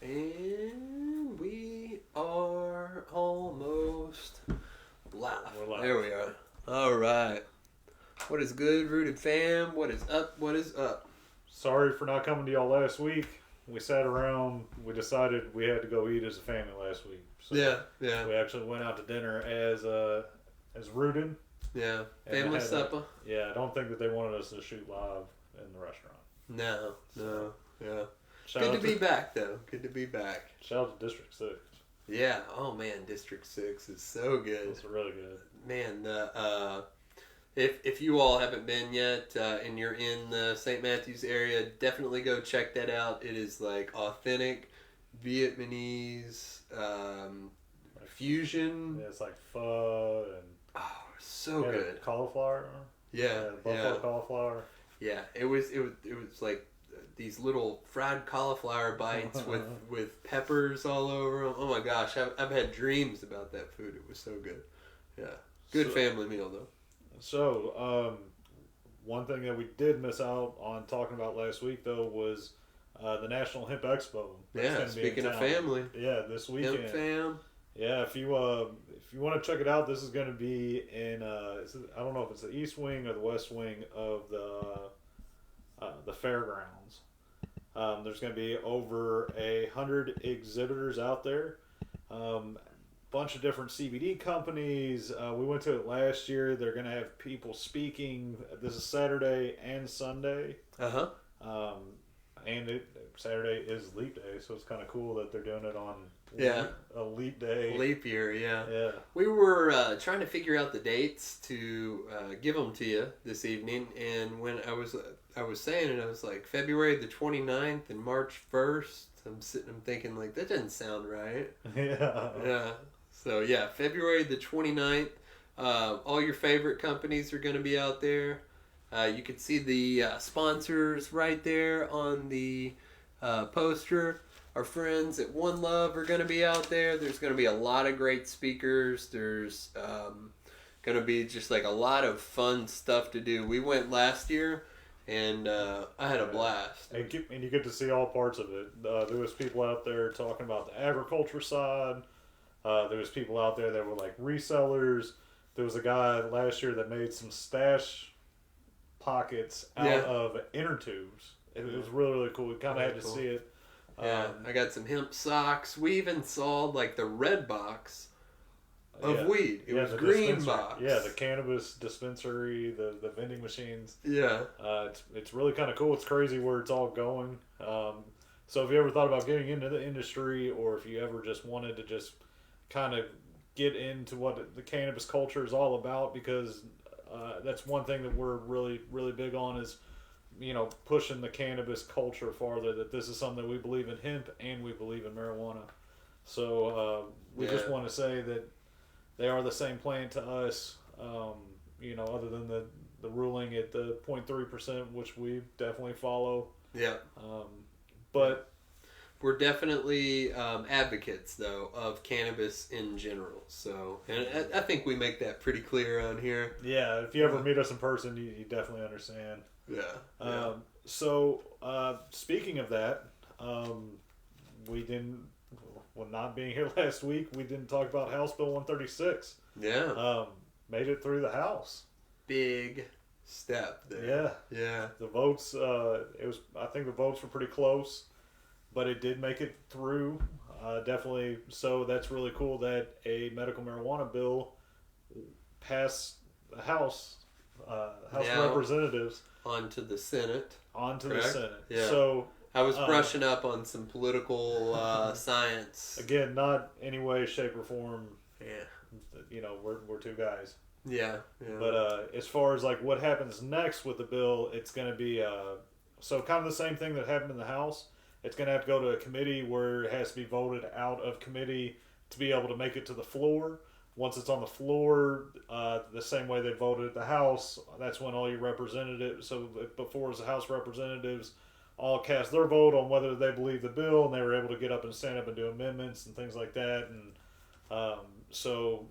And we are almost live. We're live. There we are. All right. What is good, Rooted fam? What is up? What is up? Sorry for not coming to y'all last week. We sat around. We decided we had to go eat as a family last week. So Yeah. We actually went out to dinner as Rooted. Yeah. And Family had a- supper. Yeah, I don't think that they wanted us to shoot live in the restaurant. No. Yeah. Shout Good out to be back, though. Good to be back. Shout out to District 6. Yeah. Oh, man. District 6 is so good. It's really good. Man, if you all haven't been yet and you're in the St. Matthews area, definitely go check that out. It is like authentic Vietnamese fusion. Yeah, it's like pho and Oh, so good. cauliflower. Yeah, Buffalo cauliflower. yeah. It was like these little fried cauliflower bites with peppers all over them. Oh my gosh, I've had dreams about that food. It was so good. Yeah, good family meal though. So, one thing that we did miss out on talking about last week, though, was the National Hemp Expo. That's Yeah, gonna be in speaking of town. family, Yeah, this weekend. Hemp fam. Yeah, if you want to check it out, this is going to be in I don't know if it's the east wing or the west wing of the fairgrounds. There's going to be over 100 exhibitors out there. Bunch of different CBD companies. We went to it last year. They're going to have people speaking. This is Saturday and Sunday. And Saturday is Leap Day, so it's kind of cool that they're doing it on a Leap Day. Leap year, yeah. Yeah. We were trying to figure out the dates to give them to you this evening, and when I was saying it, I was like February the 29th and March 1st. I'm thinking like that doesn't sound right. Yeah. So yeah, February the 29th. All your favorite companies are going to be out there. You can see the sponsors right there on the poster. Our friends at One Love are going to be out there. There's going to be a lot of great speakers. There's going to be just like a lot of fun stuff to do. We went last year, and I had a blast. And you get to see all parts of it. There was people out there talking about the agriculture side. There was people out there that were like resellers. There was a guy last year that made some stash pockets out of inner tubes. It was really, really cool. We kind of had to see it. Yeah, I got some hemp socks. We even saw like the red box of weed. It was green box. Yeah, the cannabis dispensary, the vending machines. Yeah. It's really kind of cool. It's crazy where it's all going. So if you ever thought about getting into the industry, or if you ever just wanted to just kind of get into what the cannabis culture is all about, because that's one thing that we're really, really big on is, pushing the cannabis culture farther, that this is something that we believe in hemp and we believe in marijuana. So we just want to say that they are the same plant to us, other than the ruling at the 0.3%, which we definitely follow. Yeah. But we're definitely advocates, though, of cannabis in general. So, and I think we make that pretty clear on here. Yeah, if you ever meet us in person, you definitely understand. Yeah. So, speaking of that, not being here last week, we didn't talk about House Bill 136. Yeah. Made it through the House. Big step there. Yeah. The votes, I think the votes were pretty close, but it did make it through. Definitely. So that's really cool that a medical marijuana bill passed the House of Representatives. Onto the Senate. The Senate. Yeah. So I was brushing up on some political science. Again, not any way, shape, or form. Yeah. We're two guys. Yeah. But as far as like what happens next with the bill, it's going to be so kind of the same thing that happened in the House. It's going to have to go to a committee where it has to be voted out of committee to be able to make it to the floor. Once it's on the floor, the same way they voted at the House, that's when all your representatives, so before it was the House representatives, all cast their vote on whether they believe the bill, and they were able to get up and stand up and do amendments and things like that. And so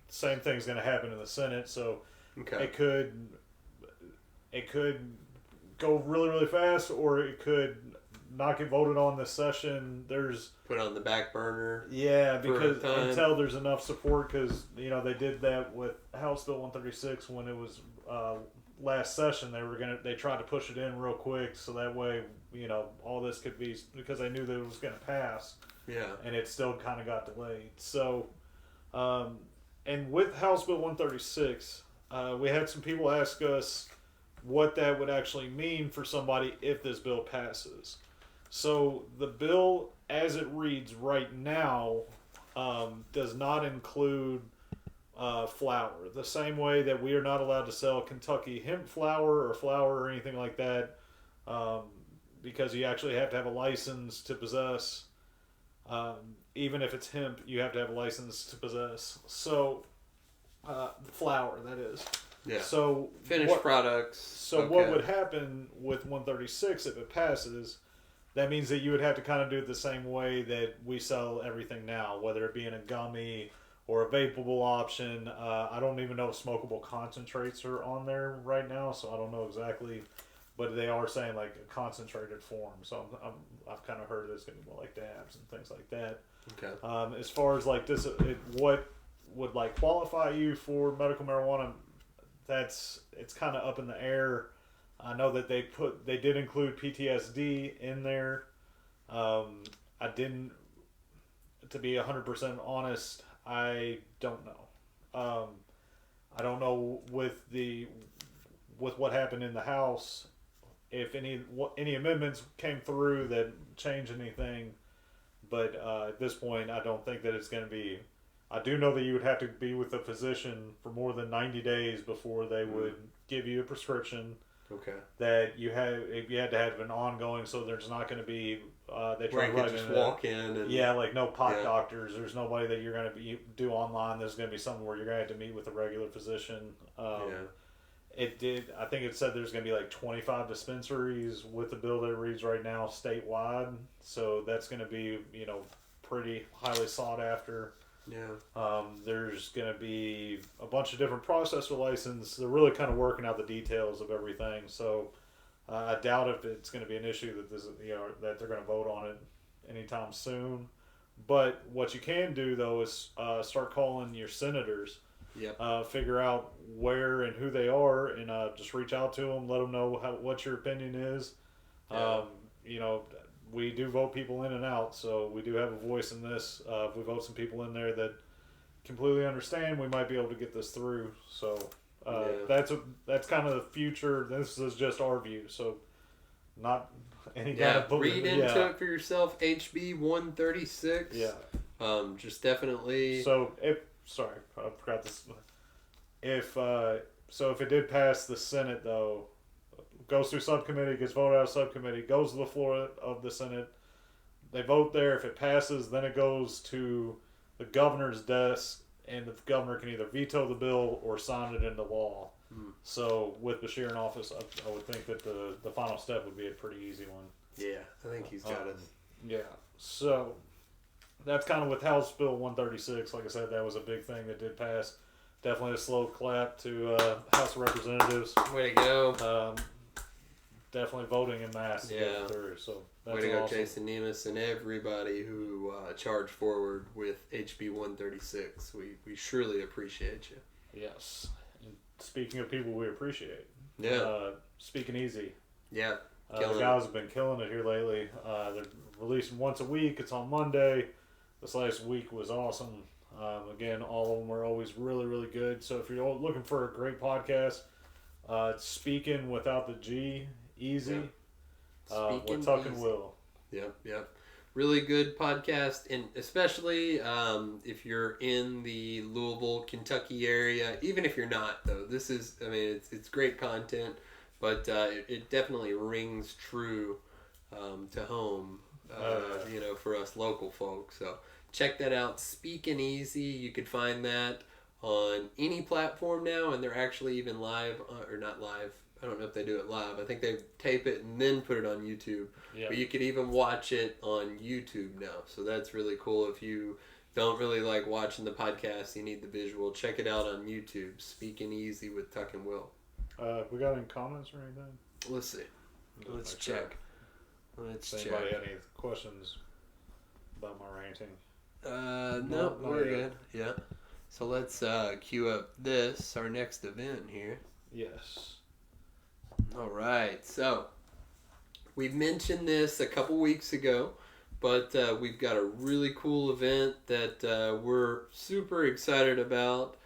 same thing's going to happen in the Senate. So it could go really, really fast, or it could not get voted on this session. There's Put on the back burner. because until there's enough support, because they did that with House Bill 136 when it was last session. They tried to push it in real quick so that way all this could be, because they knew that it was going to pass. Yeah. And it still kind of got delayed. So, and with House Bill 136, we had some people ask us what that would actually mean for somebody if this bill passes. So the bill, as it reads right now, does not include flour. The same way that we are not allowed to sell Kentucky hemp flour or anything like that, because you actually have to have a license to possess. Even if it's hemp, you have to have a license to possess. So, flour, that is. Yeah. So finished products. So what would happen with 136 if it passes? That means that you would have to kind of do it the same way that we sell everything now, whether it be in a gummy or a vapable option. I don't even know if smokable concentrates are on there right now, so I don't know exactly. But they are saying like a concentrated form. So I've kind of heard it's going to be more like dabs and things like that. Okay. As far as like this, what would like qualify you for medical marijuana? It's kind of up in the air. I know that they did include PTSD in there. I didn't, to be 100% honest, I don't know. I don't know with what happened in the House, if any amendments came through that changed anything. But at this point, I don't think that it's going to be. I do know that you would have to be with a physician for more than 90 days before they would give you a prescription. Okay. That you had to have an ongoing, so there's not going to be. They try to just walk in and like no pot doctors. There's nobody that you're going to do online. There's going to be something where you're going to have to meet with a regular physician. It did. I think it said there's going to be like 25 dispensaries with the bill that it reads right now statewide. So that's going to be pretty highly sought after. Yeah. There's going to be a bunch of different processor licenses. They're really kind of working out the details of everything. So I doubt if it's going to be an issue that that they're going to vote on it anytime soon. But what you can do though is start calling your senators. Yep. Figure out where and who they are, and just reach out to them. Let them know what your opinion is. Yeah. We do vote people in and out, so we do have a voice in this. If we vote some people in there that completely understand, we might be able to get this through. So that's kind of the future. This is just our view, so not any kind of read into it for yourself. HB 136. Yeah. Just definitely. So sorry, I forgot this. If it did pass the Senate though. Goes through subcommittee, gets voted out of subcommittee, goes to the floor of the Senate. They vote there. If it passes, then it goes to the governor's desk, and the governor can either veto the bill or sign it into law. So with Beshear in office, I would think that the final step would be a pretty easy one. Yeah, I think he's got it. Yeah. So that's kind of with House Bill 136. Like I said, that was a big thing that did pass. Definitely a slow clap to House of Representatives. Way to go. Definitely voting in mass to get through. So that's way to go, awesome. Jason Nemes, and everybody who charged forward with HB 136. We surely appreciate you. Yes. And speaking of people we appreciate, Speaking Easy. Yeah. The guys have been killing it here lately. They're releasing once a week. It's on Monday. This last week was awesome. Again, all of them are always really, really good. So if you're looking for a great podcast, it's Speaking without the G. Easy. With Tuck and Will. Yep. Really good podcast, and especially if you're in the Louisville, Kentucky area. Even if you're not, though, it's great content, but it definitely rings true to home, for us local folks. So check that out. Speaking Easy, you could find that on any platform now, and they're actually even live, or not live. I don't know if they do it live. I think they tape it and then put it on YouTube. Yeah. But you could even watch it on YouTube now. So that's really cool. If you don't really like watching the podcast, you need the visual, check it out on YouTube. Speaking Easy with Tuck and Will. We got any comments or anything? Let's see. Let's check. Let's If check. anybody had any questions about my ranting. No, not we're yet. good. Yeah. So let's queue up this, our next event here. Yes. All right. So we mentioned this a couple weeks ago, but we've got a really cool event that we're super excited about.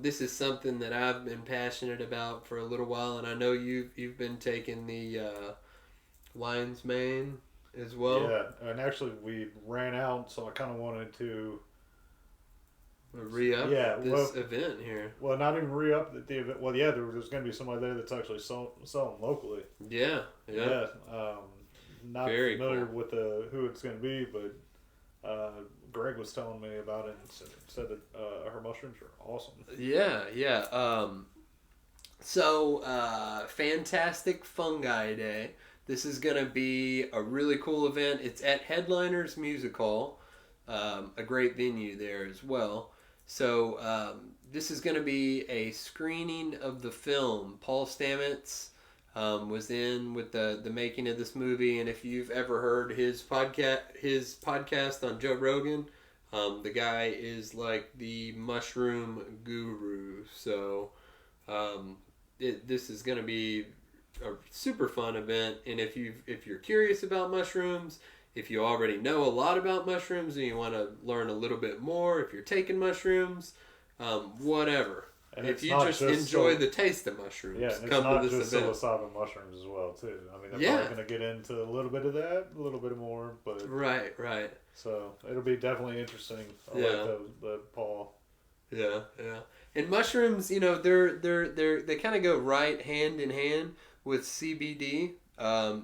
This is something that I've been passionate about for a little while, and I know you've been taking the Lions Mane as well. Yeah, and actually we ran out, so I kind of wanted to. Re-up this event here. Well, not even re-up the event. Well, yeah, there's going to be somebody there that's actually selling locally. Yeah. Not Very familiar cool. with who it's going to be, but Greg was telling me about it and said that her mushrooms are awesome. Yeah. So, Fantastic Fungi Day. This is going to be a really cool event. It's at Headliners Music Hall, a great venue there as well. So, this is going to be a screening of the film. Paul Stamets was in with the making of this movie, and if you've ever heard his podcast on Joe Rogan, the guy is like the mushroom guru. So, this is going to be a super fun event, and if you're curious about mushrooms, if you already know a lot about mushrooms and you want to learn a little bit more, if you're taking mushrooms, whatever. And if you just enjoy the taste of mushrooms, yeah, and come it's to not this just event. psilocybin mushrooms as well too. I mean, they're probably going to get into a little bit of that, a little bit more, but Right. So it'll be definitely interesting. I Yeah. like the Paul. Yeah. And mushrooms, they kind of go right hand in hand with CBD.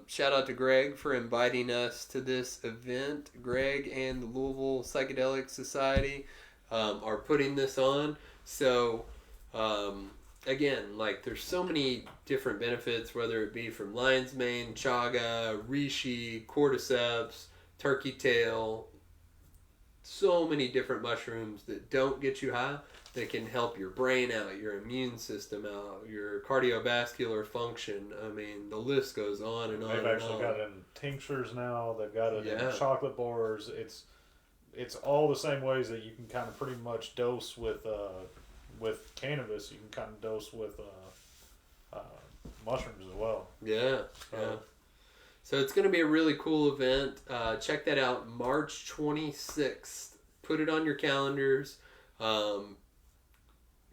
Shout out to Greg for inviting us to this event. Greg and the Louisville Psychedelic Society are putting this on. So, again, like there's so many different benefits, whether it be from lion's mane, chaga, reishi, cordyceps, turkey tail. So many different mushrooms that don't get you high, that can help your brain out, your immune system out, your cardiovascular function. I mean, the list goes on and on. They've actually got it in tinctures now. They've got it in chocolate bars. It's all the same ways that you can kind of pretty much dose with cannabis. You can kind of dose with mushrooms as well. Yeah. So it's going to be a really cool event. Check that out, March 26th. Put it on your calendars.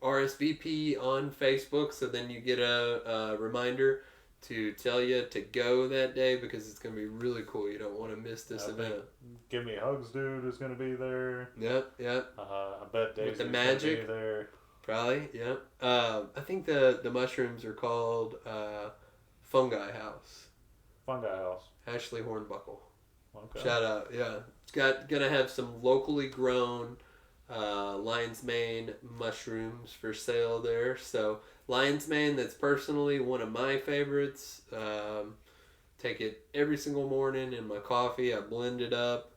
RSVP on Facebook, so then you get a reminder to tell you to go that day, because it's going to be really cool. You don't want to miss this event. Give Me Hugs Dude is going to be there. Yep. I bet Daisy's with the magic be there. Probably, yep. I think the mushrooms are called Fungi House. Fungi House. Ashley Hornbuckle. Okay. Shout out, yeah. It's gonna have some locally grown lion's mane mushrooms for sale there. So lion's mane, that's personally one of my favorites. Take it every single morning in my coffee. I blend it up,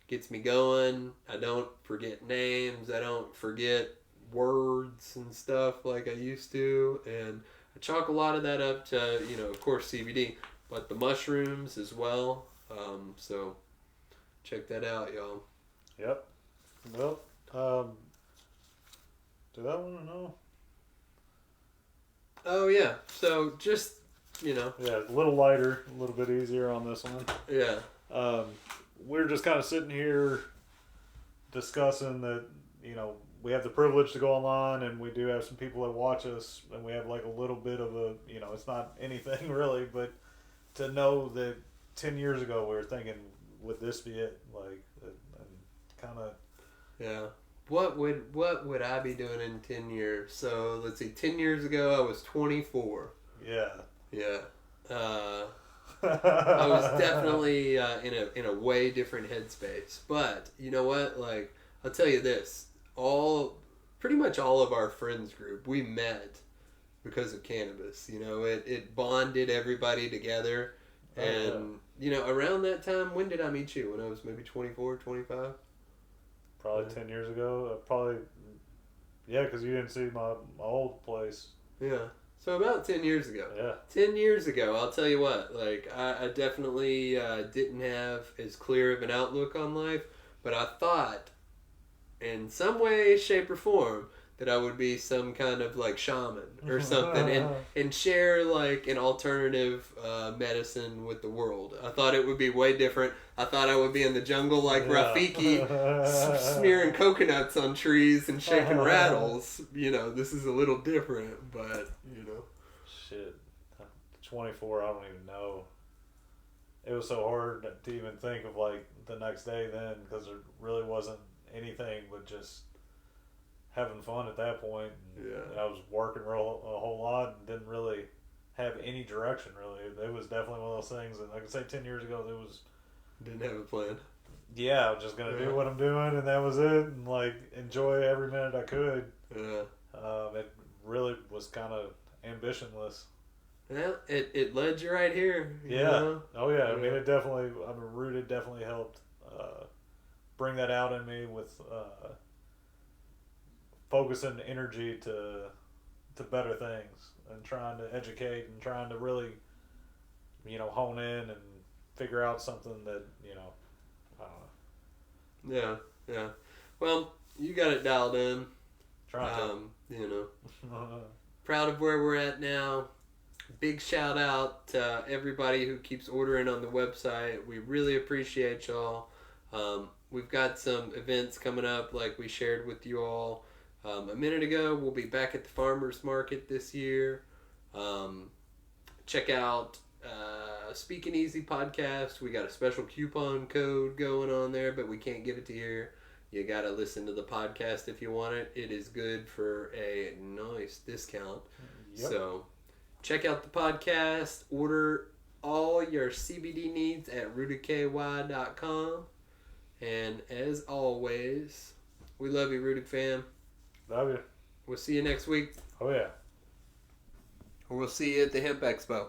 gets me going. I don't forget names. I don't forget words and stuff like I used to, and I chalk a lot of that up to, of course, CBD, but the mushrooms as well. So check that out, y'all. Yep. Well, do that one or no? Oh yeah. So just Yeah, a little lighter, a little bit easier on this one. Yeah. We're just kind of sitting here discussing that, we have the privilege to go online, and we do have some people that watch us, and we have like a little bit of a, it's not anything really, but to know that 10 years ago we were thinking, would this be it? Like, and kind of. Yeah. What would I be doing in 10 years? So let's see. 10 years ago I was 24. Yeah. I was definitely in a way different headspace. But you know what? Like, I'll tell you this. Pretty much all of our friends group, we met because of cannabis. It bonded everybody together. And, around that time, when did I meet you? When I was maybe 24, 25? Probably 10 years ago. Yeah, because you didn't see my old place. Yeah. So about 10 years ago. Yeah. 10 years ago, I'll tell you what, like, I definitely didn't have as clear of an outlook on life, but I thought, in some way, shape, or form, that I would be some kind of, like, shaman or something and share, like, an alternative medicine with the world. I thought it would be way different. I thought I would be in the jungle like Rafiki, smearing coconuts on trees and shaking rattles. You know, this is a little different, but, you know. Shit. 24, I don't even know. It was so hard to even think of, like, the next day then, because there really wasn't anything but just having fun at that point. Yeah. I was working a whole lot and didn't really have any direction, really. It was definitely one of those things that, like I say, 10 years ago, it was... Didn't have a plan. Yeah, I was just going to do what I'm doing, and that was it, and, like, enjoy every minute I could. Yeah. It really was kind of ambitionless. Well, it led you right here. You Yeah. know? Oh, yeah. I mean, it definitely... I mean, Rooted definitely helped bring that out in me with... focusing energy to better things and trying to educate and trying to really, you know, hone in and figure out something that, you know, I don't know. Yeah. Well, you got it dialed in. Trying to. You know, proud of where we're at now. Big shout out to everybody who keeps ordering on the website. We really appreciate y'all. We've got some events coming up like we shared with you all a minute ago. We'll be back at the farmers market this year. Check out Speaking Easy podcast. We got a special coupon code going on there, but we can't give it to you here. You gotta listen to the podcast if you want it. It is good for a nice discount. Yep. So check out the podcast. Order all your CBD needs at rootedky.com. And as always, we love you, Rooted fam. Love you. We'll see you next week. Oh, yeah. Or we'll see you at the Hemp Expo.